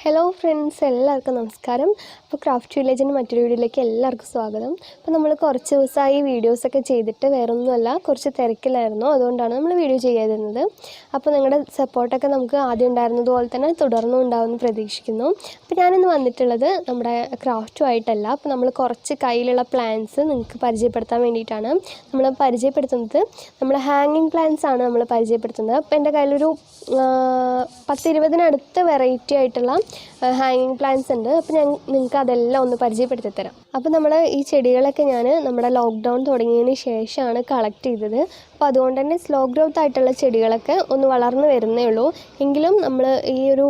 Hello friends, എല്ലാവർക്കും നമസ്കാരം. അപ്പോൾ ക്രാഫ്റ്റ് വില്ലേജിൻ്റെ മറ്റൊരു വീഡിയോയിലേക്ക് എല്ലാവർക്കും സ്വാഗതം. അപ്പോൾ നമ്മൾ കുറച്ച് ദിവസമായി വീഡിയോസൊക്കെ ചെയ്തിട്ട് വേറൊന്നുമല്ല, കുറച്ച് തിരക്കിലായിരുന്നു. അതുകൊണ്ടാണ് നമ്മൾ വീഡിയോ ചെയ്യാതിരുന്നത്. അപ്പോൾ നിങ്ങളുടെ സപ്പോർട്ടൊക്കെ നമുക്ക് ആദ്യം ഉണ്ടായിരുന്നതുപോലെ തന്നെ തുടർന്നും ഉണ്ടാവുമെന്ന് പ്രതീക്ഷിക്കുന്നു. അപ്പോൾ ഞാനിന്ന് വന്നിട്ടുള്ളത് നമ്മുടെ ക്രാഫ്റ്റുമായിട്ടല്ല, അപ്പോൾ നമ്മൾ കുറച്ച് കയ്യിലുള്ള പ്ലാന്റ്സ് നിങ്ങൾക്ക് പരിചയപ്പെടുത്താൻ വേണ്ടിയിട്ടാണ്. നമ്മൾ പരിചയപ്പെടുത്തുന്നത് നമ്മൾ ഹാങ്ങിങ് പ്ലാന്റ്സ് ആണ് നമ്മൾ പരിചയപ്പെടുത്തുന്നത്. അപ്പോൾ എൻ്റെ കയ്യിലൊരു 10-20 വെറൈറ്റി ആയിട്ടുള്ള ഹാങ്ങിങ് പ്ലാന്റ്സ് ഉണ്ട്. അപ്പോൾ ഞാൻ നിങ്ങൾക്ക് അതെല്ലാം ഒന്ന് പരിചയപ്പെടുത്തി തരാം. അപ്പോൾ നമ്മൾ ഈ ചെടികളൊക്കെ ഞാൻ നമ്മുടെ ലോക്ക്ഡൗൺ തുടങ്ങിയതിന് ശേഷമാണ് കളക്ട് ചെയ്തത്. അപ്പോൾ അതുകൊണ്ട് തന്നെ സ്ലോ ഗ്രോത്ത് ആയിട്ടുള്ള ചെടികളൊക്കെ ഒന്ന് വളർന്നു വരുന്നേ ഉള്ളൂ. എങ്കിലും നമ്മൾ ഈ ഒരു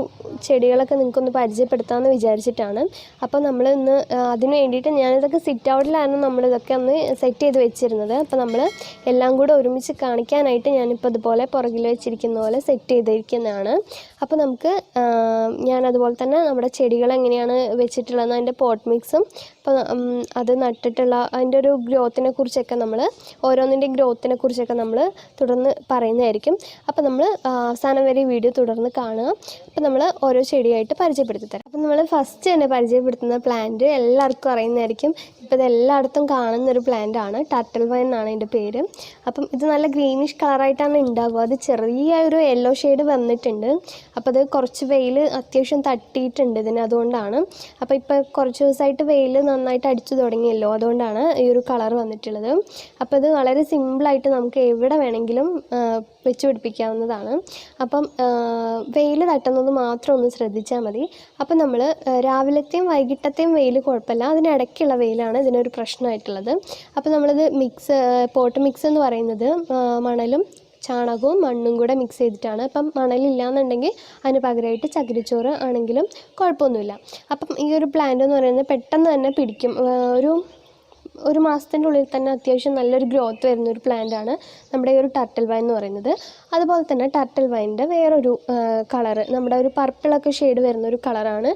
ചെടികളൊക്കെ നിങ്ങൾക്കൊന്ന് പരിചയപ്പെടുത്താമെന്ന് വിചാരിച്ചിട്ടാണ്. അപ്പോൾ നമ്മൾ ഇന്ന് അതിന് വേണ്ടിയിട്ട് ഞാനിതൊക്കെ സിറ്റ് ഔട്ടിലായിരുന്നു നമ്മളിതൊക്കെ ഒന്ന് സെറ്റ് ചെയ്ത് വെച്ചിരുന്നത്. അപ്പോൾ നമ്മൾ എല്ലാം കൂടെ ഒരുമിച്ച് കാണിക്കാനായിട്ട് ഞാനിപ്പോൾ അതുപോലെ പുറകിൽ വെച്ചിരിക്കുന്ന പോലെ സെറ്റ് ചെയ്തിരിക്കുന്നതാണ്. അപ്പോൾ നമുക്ക് ഞാനതുപോലെ തന്നെ നമ്മുടെ ചെടികൾ എങ്ങനെയാണ് വെച്ചിട്ടുള്ളതെന്ന് അതിൻ്റെ പോട്ട് മിക്സും അപ്പോൾ അത് നട്ടിട്ടുള്ള അതിൻ്റെ ഒരു ഗ്രോത്തിനെ കുറിച്ചൊക്കെ നമ്മൾ ഓരോന്നിൻ്റെ ഗ്രോത്തിനെ കുറിച്ചൊക്കെ നമ്മൾ തുടർന്ന് പറയുന്നതായിരിക്കും. അപ്പോൾ നമ്മൾ അവസാനം വരെ വീഡിയോ തുടർന്ന് കാണുക. അപ്പോൾ നമ്മൾ ഓരോ ചെടിയായിട്ട് പരിചയപ്പെടുത്തി തരാം. അപ്പോൾ നമ്മൾ ഫസ്റ്റ് തന്നെ പരിചയപ്പെടുത്തുന്ന പ്ലാന്റ് എല്ലാവർക്കും അറിയുന്നതായിരിക്കും. ഇപ്പോൾ ഇത് എല്ലായിടത്തും കാണുന്നൊരു പ്ലാന്റ് ആണ്. ടർട്ടിൽ വൈൻ എന്നാണ് അതിൻ്റെ പേര്. അപ്പം ഇത് നല്ല ഗ്രീനിഷ് കളറായിട്ടാണ് ഉണ്ടാവുക. അത് ചെറിയൊരു യെല്ലോ ഷെയ്ഡ് വന്നിട്ടുണ്ട്. അപ്പോൾ അത് കുറച്ച് വെയിൽ അത്യാവശ്യം തട്ടിയിട്ടുണ്ട് ഇതിന്, അതുകൊണ്ടാണ്. അപ്പോൾ ഇപ്പോൾ കുറച്ച് ദിവസമായിട്ട് വെയിൽ നന്നായിട്ട് അടിച്ചു തുടങ്ങിയല്ലോ, അതുകൊണ്ടാണ് ഈ ഒരു കളർ വന്നിട്ടുള്ളത്. അപ്പോൾ ഇത് വളരെ സിമ്പിളായിട്ട് നമുക്ക് എവിടെ വേണമെങ്കിലും വെച്ച് പിടിപ്പിക്കാവുന്നതാണ്. അപ്പം വെയിൽ തട്ടുന്നത് മാത്രം ഒന്ന് ശ്രദ്ധിച്ചാൽ മതി. അപ്പം നമ്മൾ രാവിലത്തെയും വൈകിട്ടത്തെയും വെയിൽ കുഴപ്പമില്ല, അതിനിടയ്ക്കുള്ള വെയിലാണ് ഇതിനൊരു പ്രശ്നമായിട്ടുള്ളത്. അപ്പോൾ നമ്മളിത് പോട്ട് മിക്സ് എന്ന് പറയുന്നത് മണലും ചാണകവും മണ്ണും കൂടെ മിക്സ് ചെയ്തിട്ടാണ്. അപ്പം മണലില്ലാന്നുണ്ടെങ്കിൽ അതിന് പകരമായിട്ട് ചകിരിച്ചോറ് ആണെങ്കിലും കുഴപ്പമൊന്നുമില്ല. അപ്പം ഈ ഒരു പ്ലാന്റ് എന്ന് പറയുന്നത് പെട്ടെന്ന് തന്നെ പിടിക്കും. ഒരു മാസത്തിൻ്റെ ഉള്ളിൽ തന്നെ അത്യാവശ്യം നല്ലൊരു ഗ്രോത്ത് വരുന്നൊരു പ്ലാന്റാണ് നമ്മുടെ ഈ ഒരു ടർട്ടിൽ വൈൻ എന്ന് പറയുന്നത്. അതുപോലെ തന്നെ ടർട്ടിൽ വൈനിൻ്റെ വേറൊരു കളറ്, നമ്മുടെ ഒരു പർപ്പിളൊക്കെ ഷെയ്ഡ് വരുന്നൊരു കളറാണ്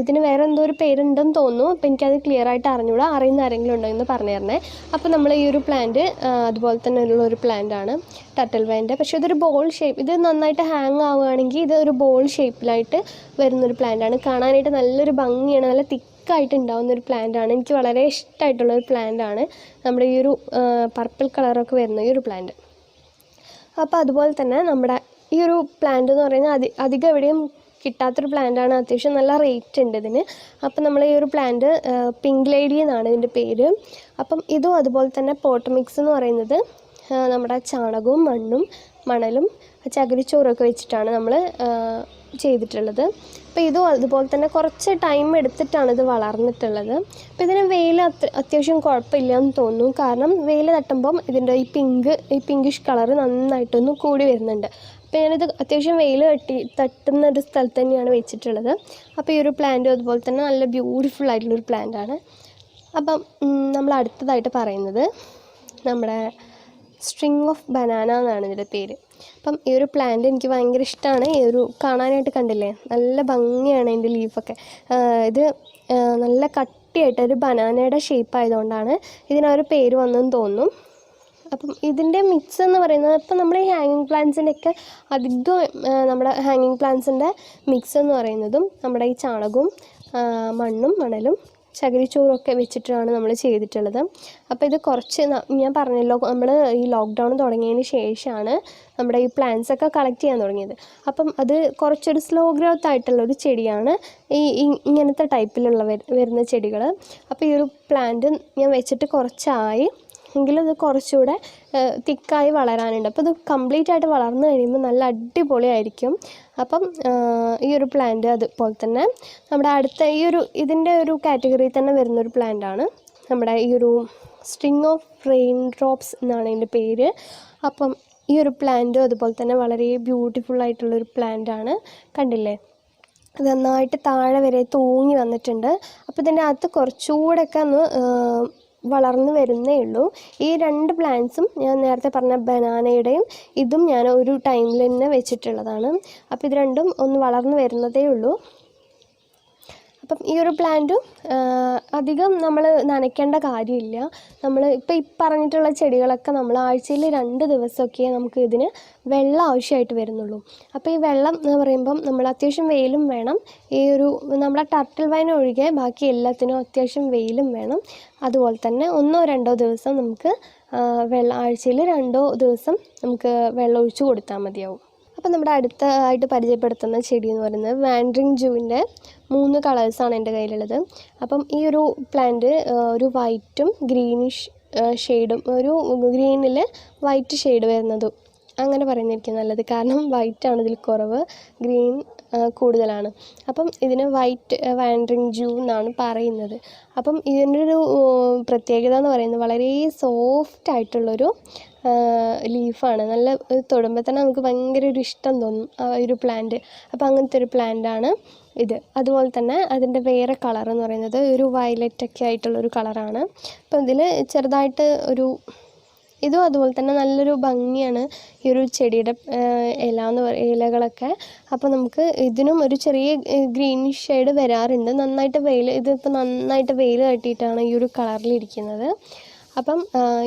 ഇതിന് വേറെ എന്തോ ഒരു പേരുണ്ടെന്ന് തോന്നുന്നു. അപ്പോൾ എനിക്കത് ക്ലിയർ ആയിട്ട് അറിഞ്ഞൂടാ. അറിയുന്ന ആരെങ്കിലും ഉണ്ടോ എന്ന് പറഞ്ഞു തരണേ. അപ്പോൾ നമ്മൾ ഈ ഒരു പ്ലാന്റ് അതുപോലെ തന്നെ ഉള്ളൊരു പ്ലാന്റാണ് ടർട്ടിൽ വൈൻ്റെ. പക്ഷേ ഇതൊരു ബോൾ ഷേപ്പ്, ഇത് നന്നായിട്ട് ഹാങ് ആവുകയാണെങ്കിൽ ഇതൊരു ബോൾ ഷേപ്പിലായിട്ട് വരുന്നൊരു പ്ലാന്റാണ്. കാണാനായിട്ട് നല്ലൊരു ഭംഗിയാണ്, നല്ല തിക്കായിട്ട് ഉണ്ടാകുന്നൊരു പ്ലാന്റാണ്. എനിക്ക് വളരെ ഇഷ്ടമായിട്ടുള്ളൊരു പ്ലാന്റാണ് നമ്മുടെ ഈ ഒരു പർപ്പിൾ കളറൊക്കെ വരുന്ന ഈ ഒരു പ്ലാന്റ്. അപ്പോൾ അതുപോലെ തന്നെ നമ്മുടെ ഈ ഒരു പ്ലാന്റ് എന്ന് പറയുന്നത് അധികം എവിടെയും കിട്ടാത്തൊരു പ്ലാന്റാണ്. അത്യാവശ്യം നല്ല റേറ്റ് ഉണ്ട് ഇതിന്. അപ്പം നമ്മൾ ഈ ഒരു പ്ലാന്റ് പിങ്ക് ലേഡി എന്നാണ് ഇതിൻ്റെ പേര്. അപ്പം ഇതും അതുപോലെ തന്നെ പോട്ട് മിക്സ് എന്ന് പറയുന്നത് നമ്മുടെ ചാണകവും മണ്ണും മണലും ചകിരിച്ചോറൊക്കെ വെച്ചിട്ടാണ് നമ്മൾ ചെയ്തിട്ടുള്ളത്. അപ്പോൾ ഇതും അതുപോലെ തന്നെ കുറച്ച് ടൈം എടുത്തിട്ടാണ് ഇത് വളർന്നിട്ടുള്ളത്. അപ്പോൾ ഇതിന് വെയിൽ അത്യാവശ്യം കുഴപ്പമില്ല എന്ന് തോന്നുന്നു. കാരണം വെയിൽ തട്ടുമ്പം ഇതിൻ്റെ ഈ പിങ്കിഷ് കളറ് നന്നായിട്ടൊന്ന് കൂടി വരുന്നുണ്ട്. അപ്പോൾ ഞാനിത് അത്യാവശ്യം വെയിൽ തട്ടുന്ന ഒരു സ്ഥലത്ത് തന്നെയാണ് വെച്ചിട്ടുള്ളത്. അപ്പോൾ ഈ ഒരു പ്ലാന്റും അതുപോലെ തന്നെ നല്ല ബ്യൂട്ടിഫുൾ ആയിട്ടുള്ളൊരു പ്ലാന്റാണ്. അപ്പം നമ്മൾ അടുത്തതായിട്ട് പറയുന്നത് നമ്മുടെ സ്ട്രിങ് ഓഫ് ബനാന എന്നാണ് ഇതിൻ്റെ പേര്. അപ്പം ഈ ഒരു പ്ലാന്റ് എനിക്ക് ഭയങ്കര ഇഷ്ടമാണ്. ഈ ഒരു കാണാനായിട്ട് കണ്ടില്ലേ, നല്ല ഭംഗിയാണ് അതിൻ്റെ ലീഫൊക്കെ. ഇത് നല്ല കട്ടിയായിട്ട് ഒരു ബനാനയുടെ ഷേപ്പ് ആയതുകൊണ്ടാണ് ഇതിനൊരു പേര് വന്നെന്ന് തോന്നുന്നു. അപ്പം ഇതിൻ്റെ മിക്സ് എന്ന് പറയുന്നത്, ഇപ്പം നമ്മുടെ ഈ ഹാങ്ങിങ് പ്ലാന്റ്സിൻ്റെയൊക്കെ അധികം നമ്മുടെ ഹാങ്ങിങ് പ്ലാന്റ്സിൻ്റെ മിക്സ് എന്ന് പറയുന്നതും നമ്മുടെ ഈ ചാണകവും മണ്ണും മണലും ചകിരിച്ചോറൊക്കെ വെച്ചിട്ടാണ് നമ്മൾ ചെയ്തിട്ടുള്ളത്. അപ്പോൾ ഇത് കുറച്ച് ഞാൻ പറഞ്ഞല്ലോ, നമ്മൾ ഈ ലോക്ക്ഡൗൺ തുടങ്ങിയതിന് ശേഷമാണ് നമ്മുടെ ഈ പ്ലാന്റ്സൊക്കെ കളക്ട് ചെയ്യാൻ തുടങ്ങിയത്. അപ്പം അത് കുറച്ചൊരു സ്ലോ ഗ്രോത്ത് ആയിട്ടുള്ളൊരു ചെടിയാണ് ഇങ്ങനത്തെ ടൈപ്പിലുള്ള വരുന്ന ചെടികൾ. അപ്പോൾ ഈ ഒരു പ്ലാന്റ് ഞാൻ വെച്ചിട്ട് കുറച്ചായി, എങ്കിലും ഇത് കുറച്ചുകൂടെ തിക്കായി വളരാനുണ്ട്. അപ്പോൾ ഇത് കംപ്ലീറ്റ് ആയിട്ട് വളർന്നു കഴിയുമ്പോൾ നല്ല അടിപൊളിയായിരിക്കും. അപ്പം ഈ ഒരു പ്ലാന്റ് അതുപോലെ തന്നെ നമ്മുടെ അടുത്ത ഇതിൻ്റെ ഒരു കാറ്റഗറിയിൽ തന്നെ വരുന്നൊരു പ്ലാന്റാണ് നമ്മുടെ ഈ ഒരു സ്ട്രിങ് ഓഫ് റെയിൻ ഡ്രോപ്സ് എന്നാണ് ഇതിൻ്റെ പേര്. അപ്പം ഈ ഒരു പ്ലാന്റും അതുപോലെ തന്നെ വളരെ ബ്യൂട്ടിഫുൾ ആയിട്ടുള്ളൊരു പ്ലാന്റാണ്. കണ്ടില്ലേ, നന്നായിട്ട് താഴെ വരെ തൂങ്ങി വന്നിട്ടുണ്ട്. അപ്പോൾ ഇതിൻ്റെ അകത്ത് കുറച്ചുകൂടെയൊക്കെ ഒന്ന് വളർന്നു വരുന്നേ ഉള്ളൂ. ഈ രണ്ട് പ്ലാന്റ്സും ഞാൻ നേരത്തെ പറഞ്ഞ ബനാനയുടെയും ഇതും ഞാൻ ഒരു ടൈമിൽ തന്നെ വെച്ചിട്ടുള്ളതാണ്. അപ്പോൾ ഇത് രണ്ടും ഒന്ന് വളർന്നു വരുന്നതേ ഉള്ളൂ. അപ്പോൾ അപ്പം ഈ ഒരു പ്ലാന്റും അധികം നമ്മൾ നനയ്ക്കേണ്ട കാര്യമില്ല. നമ്മൾ ഇപ്പോൾ ഈ പറഞ്ഞിട്ടുള്ള ചെടികളൊക്കെ നമ്മൾ ആഴ്ചയിൽ 2 ദിവസമൊക്കെ നമുക്ക് ഇതിന് വെള്ളം ആവശ്യമായിട്ട് വരുന്നുള്ളൂ. അപ്പോൾ ഈ വെള്ളം എന്ന് പറയുമ്പം നമ്മൾ അത്യാവശ്യം വെയിലും വേണം. ഈ ഒരു നമ്മളെ ടർട്ടിൽ വൈൻ ഒഴികെ ബാക്കി എല്ലാത്തിനും അത്യാവശ്യം വെയിലും വേണം. അതുപോലെ തന്നെ 1-2 ദിവസം നമുക്ക് ആഴ്ചയിൽ 2 ദിവസം നമുക്ക് വെള്ളം ഒഴിച്ച് കൊടുത്താൽ മതിയാവും. അപ്പം നമ്മുടെ അടുത്തായിട്ട് പരിചയപ്പെടുത്തുന്ന ചെടി എന്ന് പറയുന്നത് വാൻഡറിങ് ജൂവിൻ്റെ 3 കളേഴ്സാണ് എൻ്റെ കയ്യിലുള്ളത്. അപ്പം ഈ ഒരു പ്ലാന്റ് ഒരു വൈറ്റും ഗ്രീനിഷ് ഷെയ്ഡും, ഒരു ഗ്രീനിൽ വൈറ്റ് ഷെയ്ഡ് വരുന്നതും അങ്ങനെ പറയുന്നതായിരിക്കും നല്ലത്. കാരണം വൈറ്റാണ് ഇതിൽ കുറവ്, ഗ്രീൻ കൂടുതലാണ്. അപ്പം ഇതിന് വൈറ്റ് വാൻഡറിങ് ജൂ എന്നാണ് പറയുന്നത്. അപ്പം ഇതിൻ്റെ ഒരു പ്രത്യേകത എന്ന് പറയുന്നത് വളരെ സോഫ്റ്റായിട്ടുള്ളൊരു ലീഫാണ്. നല്ല തൊടുമ്പോൾ തന്നെ നമുക്ക് ഭയങ്കര ഒരു ഇഷ്ടം തോന്നും ആ ഒരു പ്ലാന്റ്. അപ്പോൾ അങ്ങനത്തെ ഒരു പ്ലാന്റാണ് ഇത്. അതുപോലെ തന്നെ അതിൻ്റെ വേറെ കളർ എന്ന് പറയുന്നത് ഒരു വയലറ്റൊക്കെ ആയിട്ടുള്ളൊരു കളറാണ്. അപ്പോൾ ഇതിൽ ചെറുതായിട്ട് ഒരു ഇതും അതുപോലെ തന്നെ നല്ലൊരു ഭംഗിയാണ് ഈ ഒരു ചെടിയുടെ ഇലകളൊക്കെ. അപ്പോൾ നമുക്ക് ഇതിനും ഒരു ചെറിയ ഗ്രീനിഷ് ഷെയ്ഡ് വരാറുണ്ട്. ഇതിപ്പോൾ നന്നായിട്ട് വെയിൽ തട്ടിയിട്ടാണ് ഈ ഒരു കളറിലിരിക്കുന്നത്. അപ്പം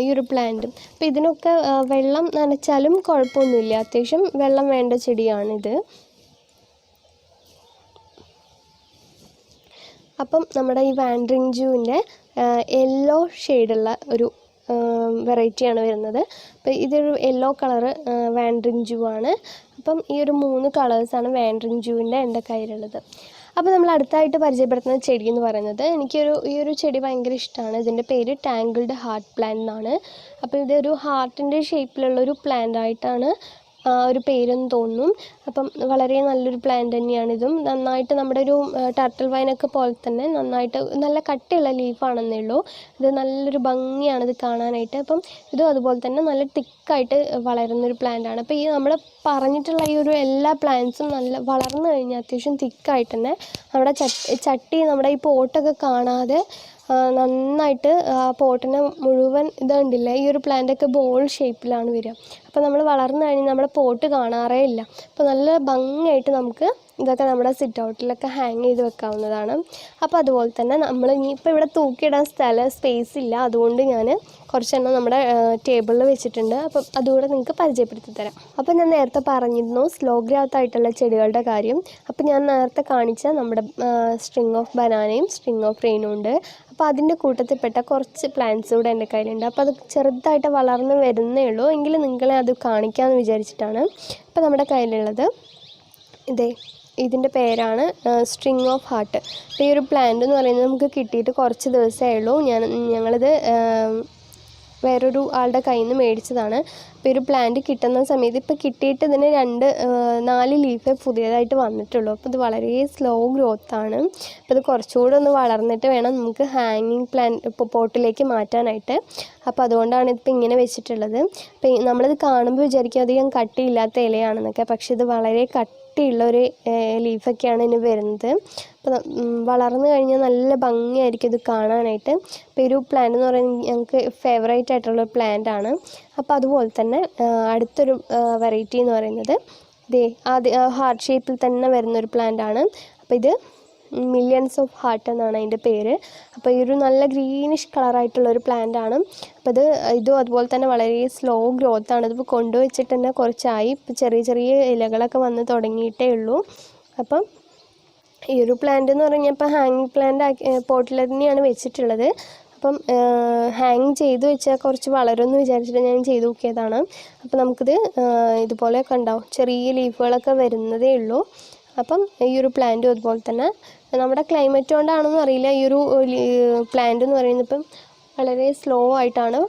ഈ ഒരു പ്ലാന്റും അപ്പോൾ ഇതിനൊക്കെ വെള്ളം നനച്ചാലും കുഴപ്പമൊന്നുമില്ല. അത്യാവശ്യം വെള്ളം വേണ്ട ചെടിയാണിത്. അപ്പം നമ്മുടെ ഈ വാൻഡറിങ് ജൂവിൻ്റെ യെല്ലോ ഷെയ്ഡുള്ള ഒരു വെറൈറ്റിയാണ് വരുന്നത്. അപ്പോൾ ഇതൊരു യെല്ലോ കളറ് വാൻഡറിങ് ജൂ ആണ്. അപ്പം ഈ ഒരു 3 കളേഴ്സാണ് വാൻഡറിങ് ജൂവിൻ്റെ എൻ്റെ കയ്യിലുള്ളത്. അപ്പോൾ നമ്മൾ അടുത്തായിട്ട് പരിചയപ്പെടുത്തുന്ന ചെടി എന്ന് പറയുന്നത് ഈ ഒരു ചെടി ഭയങ്കര ഇഷ്ടമാണ്. ഇതിൻ്റെ പേര് ടാങ്കിൾഡ് ഹാർട്ട് പ്ലാന്റ് എന്നാണ്. അപ്പോൾ ഇതൊരു ഹാർട്ടിൻ്റെ ഷേപ്പിലുള്ളൊരു പ്ലാന്റ് ആയിട്ടാണ് ഒരു പേരെന്ന് തോന്നും. അപ്പം വളരെ നല്ലൊരു പ്ലാന്റ് തന്നെയാണ് ഇതും. നന്നായിട്ട് നമ്മുടെ ഒരു ടർട്ടിൽ വൈനൊക്കെ പോലെ തന്നെ നന്നായിട്ട് നല്ല കട്ടിയുള്ള ലീഫാണെന്നേ ഉള്ളൂ. ഇത് നല്ലൊരു ഭംഗിയാണ് ഇത് കാണാനായിട്ട്. അപ്പം ഇതും അതുപോലെ തന്നെ നല്ല തിക്കായിട്ട് വളരുന്നൊരു പ്ലാന്റാണ്. അപ്പോൾ ഈ നമ്മൾ പറഞ്ഞിട്ടുള്ള ഈ ഒരു എല്ലാ പ്ലാന്റ്സും നല്ല വളർന്നു കഴിഞ്ഞാൽ അത്യാവശ്യം തിക്കായിട്ട് തന്നെ നമ്മുടെ ചട്ടി നമ്മുടെ ഈ പോട്ടൊക്കെ കാണാതെ നന്നായിട്ട് പോട്ടിനെ മുഴുവൻ ഇത് കണ്ടില്ല, ഈ ഒരു പ്ലാന്റൊക്കെ ബോൾ ഷേപ്പിലാണ് വരിക. അപ്പോൾ നമ്മൾ വളർന്നു കഴിഞ്ഞാൽ നമ്മുടെ പോട്ട് കാണാറേ ഇല്ല. അപ്പോൾ നല്ല ഭംഗിയായിട്ട് നമുക്ക് ഇതൊക്കെ നമ്മുടെ സിറ്റ് ഔട്ടിലൊക്കെ ഹാങ് ചെയ്ത് വെക്കാവുന്നതാണ്. അപ്പോൾ അതുപോലെ തന്നെ നമ്മൾ ഇനിയിപ്പോൾ ഇവിടെ തൂക്കിയിടാൻ സ്പേസ് ഇല്ല. അതുകൊണ്ട് ഞാൻ കുറച്ചെണ്ണം നമ്മുടെ ടേബിളിൽ വെച്ചിട്ടുണ്ട്. അപ്പം അതുകൂടെ നിങ്ങൾക്ക് പരിചയപ്പെടുത്തി തരാം. അപ്പോൾ ഞാൻ നേരത്തെ പറഞ്ഞിരുന്നു സ്ലോ ഗ്രോത്ത് ആയിട്ടുള്ള ചെടികളുടെ കാര്യം. അപ്പോൾ ഞാൻ നേരത്തെ കാണിച്ച നമ്മുടെ സ്ട്രിങ് ഓഫ് ബനാനയും സ്ട്രിങ് ഓഫ് റെയിനും ഉണ്ട്. അപ്പോൾ അതിൻ്റെ കൂട്ടത്തിൽപ്പെട്ട കുറച്ച് പ്ലാന്റ്സ് കൂടെ എൻ്റെ കയ്യിലുണ്ട്. അപ്പോൾ അത് ചെറുതായിട്ട് വളർന്ന് വരുന്നേ ഉള്ളൂ. എങ്കിലും നിങ്ങളെ അത് കാണിക്കാമെന്ന് വിചാരിച്ചിട്ടാണ്. അപ്പോൾ നമ്മുടെ കയ്യിലുള്ളത് ഇതിൻ്റെ പേരാണ് സ്ട്രിങ് ഓഫ് ഹാർട്ട്. അപ്പോൾ ഈ ഒരു പ്ലാന്റ് എന്ന് പറയുന്നത് നമുക്ക് കിട്ടിയിട്ട് കുറച്ച് ദിവസമേ ഉള്ളൂ. ഞങ്ങളിത് വേറൊരു ആളുടെ കയ്യിൽ നിന്ന് മേടിച്ചതാണ്. അപ്പോൾ ഒരു പ്ലാന്റ് കിട്ടുന്ന സമയത്ത് ഇപ്പോൾ കിട്ടിയിട്ട് ഇതിന് 4 ലീഫേ പുതിയതായിട്ട് വന്നിട്ടുള്ളൂ. അപ്പോൾ ഇത് വളരെ സ്ലോ ഗ്രോത്താണ്. അപ്പോൾ ഇത് കുറച്ചുകൂടെ ഒന്ന് വളർന്നിട്ട് വേണം നമുക്ക് ഹാങ്ങിങ് പോട്ടിലേക്ക് മാറ്റാനായിട്ട്. അപ്പോൾ അതുകൊണ്ടാണ് ഇതിപ്പോൾ ഇങ്ങനെ വെച്ചിട്ടുള്ളത്. അപ്പോൾ നമ്മളിത് കാണുമ്പോൾ വിചാരിക്കും അധികം കട്ടിയില്ലാത്ത ഇലയാണെന്നൊക്കെ. പക്ഷേ ഇത് വളരെ കട്ടിയുള്ളൊരു ലീഫൊക്കെയാണ് ഇതിന് വരുന്നത്. അപ്പോൾ വളർന്നു കഴിഞ്ഞാൽ നല്ല ഭംഗിയായിരിക്കും ഇത് കാണാനായിട്ട്. അപ്പോൾ ഈ ഒരു പ്ലാന്റ് എന്ന് പറയുന്നത് ഞങ്ങൾക്ക് ഫേവറേറ്റ് ആയിട്ടുള്ള പ്ലാന്റ് ആണ്. അപ്പോൾ അതുപോലെ തന്നെ അടുത്തൊരു വെറൈറ്റി എന്ന് പറയുന്നത് ഹാർട്ട് ഷേപ്പിൽ തന്നെ വരുന്നൊരു പ്ലാന്റ് ആണ്. അപ്പോൾ ഇത് മില്യൺസ് ഓഫ് ഹാർട്ട് എന്നാണ് അതിൻ്റെ പേര്. അപ്പോൾ ഈ ഒരു നല്ല ഗ്രീനിഷ് കളറായിട്ടുള്ളൊരു പ്ലാന്റ് ആണ്. അപ്പോൾ ഇതും അതുപോലെ തന്നെ വളരെ സ്ലോ ഗ്രോത്താണ്. ഇതിപ്പോൾ കൊണ്ടുവച്ചിട്ട് തന്നെ കുറച്ചായി. ഇപ്പോൾ ചെറിയ ഇലകളൊക്കെ വന്ന് തുടങ്ങിയിട്ടേ ഉള്ളൂ. അപ്പം ഈ ഒരു പ്ലാന്റ് എന്ന് പറഞ്ഞാൽ ഇപ്പോൾ ഹാങ്ങിങ് പ്ലാന്റ് പോട്ടിൽ തന്നെയാണ് വെച്ചിട്ടുള്ളത്. അപ്പം ഹാങ് ചെയ്ത് വെച്ചാൽ കുറച്ച് വളരുമെന്ന് വിചാരിച്ചിട്ട് ഞാൻ ചെയ്ത് നോക്കിയതാണ്. അപ്പോൾ നമുക്കിത് ഇതുപോലെയൊക്കെ ഉണ്ടാവും, ചെറിയ ലീഫുകളൊക്കെ വരുന്നതേ ഉള്ളൂ. അപ്പം ഈ ഒരു പ്ലാന്റും അതുപോലെ തന്നെ നമ്മുടെ ക്ലൈമറ്റ് കൊണ്ടാണെന്ന് അറിയില്ല, ഈ ഒരു പ്ലാന്റ് എന്ന് പറയുന്നത് ഇപ്പം വളരെ സ്ലോ ആയിട്ടാണ്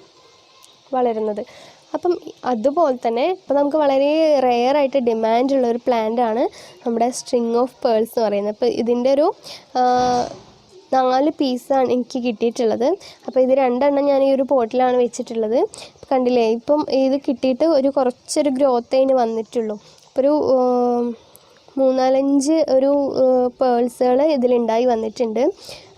വളരുന്നത്. അപ്പം അതുപോലെ തന്നെ ഇപ്പോൾ നമുക്ക് വളരെ റെയറായിട്ട് ഡിമാൻഡുള്ളൊരു പ്ലാന്റാണ് നമ്മുടെ സ്ട്രിങ് ഓഫ് പേൾസ് എന്ന് പറയുന്നത്. അപ്പോൾ ഇതിൻ്റെ ഒരു 4 പീസാണ് എനിക്ക് കിട്ടിയിട്ടുള്ളത്. അപ്പോൾ ഇത് 2 എണ്ണം ഞാൻ ഈ ഒരു പോട്ടിലാണ് വെച്ചിട്ടുള്ളത്. കണ്ടില്ലേ, ഇപ്പം ഇത് കിട്ടിയിട്ട് കുറച്ചൊരു ഗ്രോത്ത് അതിന് വന്നിട്ടുള്ളൂ. ഇപ്പോൾ ഒരു 3-4 ഒരു പേൾസുകൾ ഇതിലുണ്ടായി വന്നിട്ടുണ്ട്.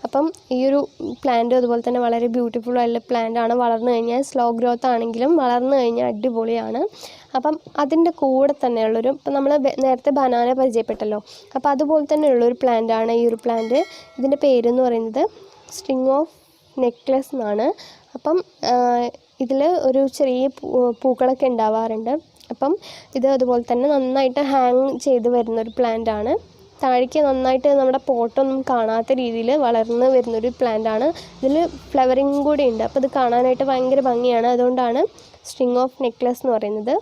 അപ്പം ഈ ഒരു പ്ലാന്റും അതുപോലെ തന്നെ വളരെ ബ്യൂട്ടിഫുൾ ആയിട്ടുള്ള പ്ലാന്റാണ്. വളർന്നു കഴിഞ്ഞാൽ സ്ലോ ഗ്രോത്ത് ആണെങ്കിലും വളർന്നു കഴിഞ്ഞാൽ അടിപൊളിയാണ്. അപ്പം അതിൻ്റെ കൂടെ തന്നെയുള്ളൊരു, ഇപ്പം നമ്മൾ നേരത്തെ ബനാന പരിചയപ്പെട്ടല്ലോ, അപ്പോൾ അതുപോലെ തന്നെയുള്ളൊരു പ്ലാന്റാണ് ഈ ഒരു പ്ലാന്റ്. ഇതിൻ്റെ പേരെന്ന് പറയുന്നത് സ്ട്രിങ് ഓഫ് നെക്ലസ് എന്നാണ്. അപ്പം ഇതിൽ ഒരു ചെറിയ പൂക്കളൊക്കെ ഉണ്ടാവാറുണ്ട്. അപ്പം ഇത് അതുപോലെ തന്നെ നന്നായിട്ട് ഹാങ് ചെയ്ത് വരുന്നൊരു പ്ലാന്റാണ്. താഴേക്ക് നന്നായിട്ട് നമ്മുടെ പോട്ടൊന്നും കാണാത്ത രീതിയിൽ വളർന്ന് വരുന്നൊരു പ്ലാന്റാണ്. ഇതിൽ ഫ്ലവറിങ് കൂടി ഉണ്ട്. അപ്പോൾ ഇത് കാണാനായിട്ട് ഭയങ്കര ഭംഗിയാണ്. അതുകൊണ്ടാണ് സ്ട്രിങ് ഓഫ് നെക്ലസ് എന്ന് പറയുന്നത്.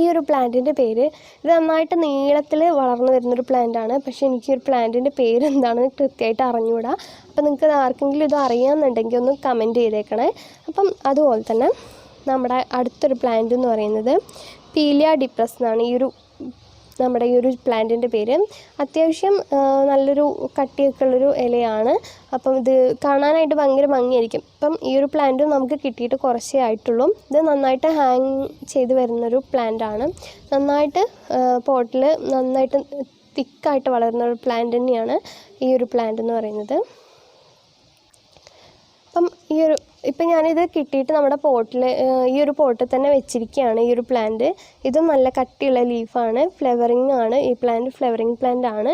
ഈ ഒരു പ്ലാന്റിൻ്റെ പേര്, ഇത് നന്നായിട്ട് നീളത്തിൽ വളർന്നു വരുന്നൊരു പ്ലാന്റാണ്. പക്ഷേ എനിക്ക് ഒരു പ്ലാന്റിൻ്റെ പേര് എന്താണെന്ന് കൃത്യമായിട്ട് അറിഞ്ഞുകൂടാ. അപ്പോൾ നിങ്ങൾക്ക് ആർക്കെങ്കിലും ഇത് അറിയാമെന്നുണ്ടെങ്കിൽ ഒന്ന് കമൻറ്റ് ചെയ്തേക്കണേ. അപ്പം അതുപോലെ തന്നെ നമ്മുടെ അടുത്തൊരു പ്ലാന്റ് എന്ന് പറയുന്നത് പീലിയ ഡിപ്രസ് എന്നാണ് നമ്മുടെ ഈ ഒരു പ്ലാന്റിൻ്റെ പേര്. അത്യാവശ്യം നല്ലൊരു കട്ടിയൊക്കെ ഉള്ളൊരു ഇലയാണ്. അപ്പം ഇത് കാണാനായിട്ട് ഭയങ്കര ഭംഗിയായിരിക്കും. ഇപ്പം ഈ ഒരു പ്ലാന്റ് നമുക്ക് കിട്ടിയിട്ട് കുറച്ചേ ആയിട്ടുള്ളൂ. ഇത് നന്നായിട്ട് ഹാങ് ചെയ്ത് വരുന്നൊരു പ്ലാന്റാണ്. നന്നായിട്ട് പോട്ടിൽ നന്നായിട്ട് തിക്കായിട്ട് വളരുന്ന ഒരു പ്ലാന്റ് തന്നെയാണ് ഈ ഒരു പ്ലാന്റ് എന്ന് പറയുന്നത്. അപ്പം ഇപ്പം ഞാനിത് കിട്ടിയിട്ട് നമ്മുടെ പോട്ടിൽ ഈ ഒരു പോട്ടിൽ തന്നെ വെച്ചിരിക്കുകയാണ് ഈ ഒരു പ്ലാന്റ്. ഇതും നല്ല കട്ടിയുള്ള ലീഫാണ്, ഫ്ലവറിങ് ആണ്. ഈ പ്ലാന്റ് ഫ്ലവറിങ് പ്ലാന്റ് ആണ്.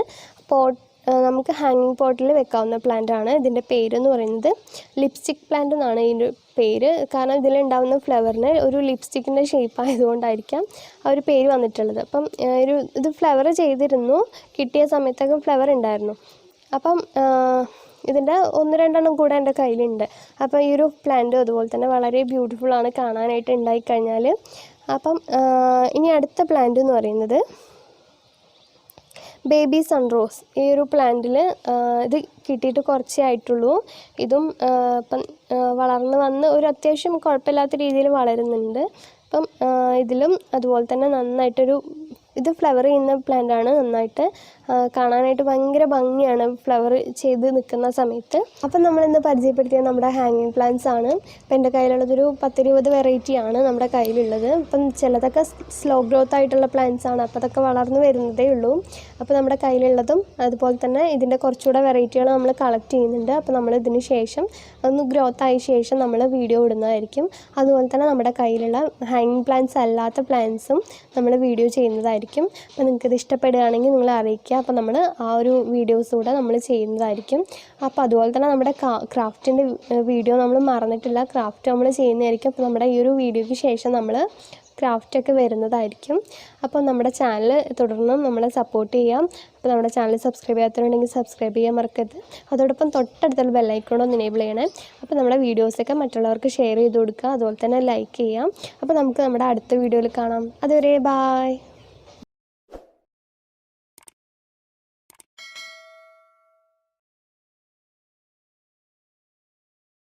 നമുക്ക് ഹാങ്ങിങ് പോട്ടിൽ വെക്കാവുന്ന പ്ലാന്റ് ആണ്. ഇതിൻ്റെ പേരെന്ന് പറയുന്നത് ലിപ്സ്റ്റിക് പ്ലാന്റ് എന്നാണ് ഇതിൻ്റെ പേര്. കാരണം ഇതിലുണ്ടാകുന്ന ഫ്ലവറിന് ഒരു ലിപ്സ്റ്റിക്കിൻ്റെ ഷേപ്പ് ആയതുകൊണ്ടായിരിക്കാം ആ ഒരു പേര് വന്നിട്ടുള്ളത്. അപ്പം ഇത് ഫ്ലവർ ചെയ്തിരുന്നു, കിട്ടിയ സമയത്തൊക്കെ ഫ്ലവർ ഉണ്ടായിരുന്നു. അപ്പം ഇതിൻ്റെ 1-2 കൂടെ എൻ്റെ കയ്യിലുണ്ട്. അപ്പോൾ ഈ ഒരു പ്ലാന്റും അതുപോലെ തന്നെ വളരെ ബ്യൂട്ടിഫുള്ളാണ് കാണാനായിട്ട് ഉണ്ടായിക്കഴിഞ്ഞാൽ. അപ്പം ഇനി അടുത്ത പ്ലാന്റ് എന്ന് പറയുന്നത് ബേബി സൺറോസ്. ഈ ഒരു പ്ലാന്റിൽ ഇത് കിട്ടിയിട്ട് കുറച്ചേ ആയിട്ടുള്ളൂ. ഇതും ഇപ്പം വളർന്ന് വന്ന് ഒരു അത്യാവശ്യം കുഴപ്പമില്ലാത്ത രീതിയിൽ വളരുന്നുണ്ട്. അപ്പം ഇതിലും അതുപോലെ തന്നെ നന്നായിട്ടൊരു, ഇത് ഫ്ലവർ ചെയ്യുന്ന പ്ലാന്റാണ്. നന്നായിട്ട് കാണാനായിട്ട് ഭയങ്കര ഭംഗിയാണ് ഫ്ലവർ ചെയ്ത് നിൽക്കുന്ന സമയത്ത്. അപ്പം നമ്മളിന്ന് പരിചയപ്പെടുത്തിയ നമ്മുടെ ഹാങ്ങിങ് പ്ലാന്റ്സ് ആണ്. അപ്പം എൻ്റെ കയ്യിലുള്ളതൊരു 10-20 വെറൈറ്റിയാണ് നമ്മുടെ കയ്യിലുള്ളത്. അപ്പം ചിലതൊക്കെ സ്ലോ ഗ്രോത്ത് ആയിട്ടുള്ള പ്ലാന്റ്സ് ആണ്. അപ്പോൾ അതൊക്കെ വളർന്നു വരുന്നതേ ഉള്ളൂ. അപ്പോൾ നമ്മുടെ കയ്യിലുള്ളതും അതുപോലെ തന്നെ ഇതിൻ്റെ കുറച്ചുകൂടെ വെറൈറ്റികൾ നമ്മൾ കളക്ട് ചെയ്യുന്നുണ്ട്. അപ്പോൾ നമ്മൾ ഇതിന് ശേഷം ഒന്ന് ഗ്രോത്ത് ആയ ശേഷം നമ്മൾ വീഡിയോ ഇടുന്നതായിരിക്കും. അതുപോലെ തന്നെ നമ്മുടെ കയ്യിലുള്ള ഹാങ്ങിങ് പ്ലാന്റ്സ് അല്ലാത്ത പ്ലാന്റ്സും നമ്മൾ വീഡിയോ ചെയ്യുന്നതായിരിക്കും. അപ്പോൾ നിങ്ങൾക്കിത് ഇഷ്ടപ്പെടുകയാണെങ്കിൽ നിങ്ങൾ അറിയിക്കുക. അപ്പോൾ നമ്മൾ ആ ഒരു വീഡിയോസ് കൂടെ നമ്മൾ ചെയ്യുന്നതായിരിക്കും. അപ്പോൾ അതുപോലെ തന്നെ നമ്മുടെ ക്രാഫ്റ്റിൻ്റെ വീഡിയോ നമ്മൾ മറന്നിട്ടില്ല, ക്രാഫ്റ്റ് നമ്മൾ ചെയ്യുന്നതായിരിക്കും. അപ്പോൾ നമ്മുടെ ഈ ഒരു വീഡിയോയ്ക്ക് ശേഷം നമ്മൾ ക്രാഫ്റ്റൊക്കെ വരുന്നതായിരിക്കും. അപ്പോൾ നമ്മുടെ ചാനൽ തുടർന്നും നമ്മളെ സപ്പോർട്ട് ചെയ്യാം. അപ്പോൾ നമ്മുടെ ചാനൽ സബ്സ്ക്രൈബ് ചെയ്യാത്തവരുണ്ടെങ്കിൽ സബ്സ്ക്രൈബ് ചെയ്യാൻ മറക്കരുത്. അതോടൊപ്പം തൊട്ടടുത്തുള്ള ബെല്ലൈക്കൺ ഒന്ന് എനേബിൾ ചെയ്യണേ. അപ്പോൾ നമ്മുടെ വീഡിയോസൊക്കെ മറ്റുള്ളവർക്ക് ഷെയർ ചെയ്ത് കൊടുക്കുക, അതുപോലെ തന്നെ ലൈക്ക് ചെയ്യാം. അപ്പോൾ നമുക്ക് നമ്മുടെ അടുത്ത വീഡിയോയിൽ കാണാം. അതുവരെ ബായ്.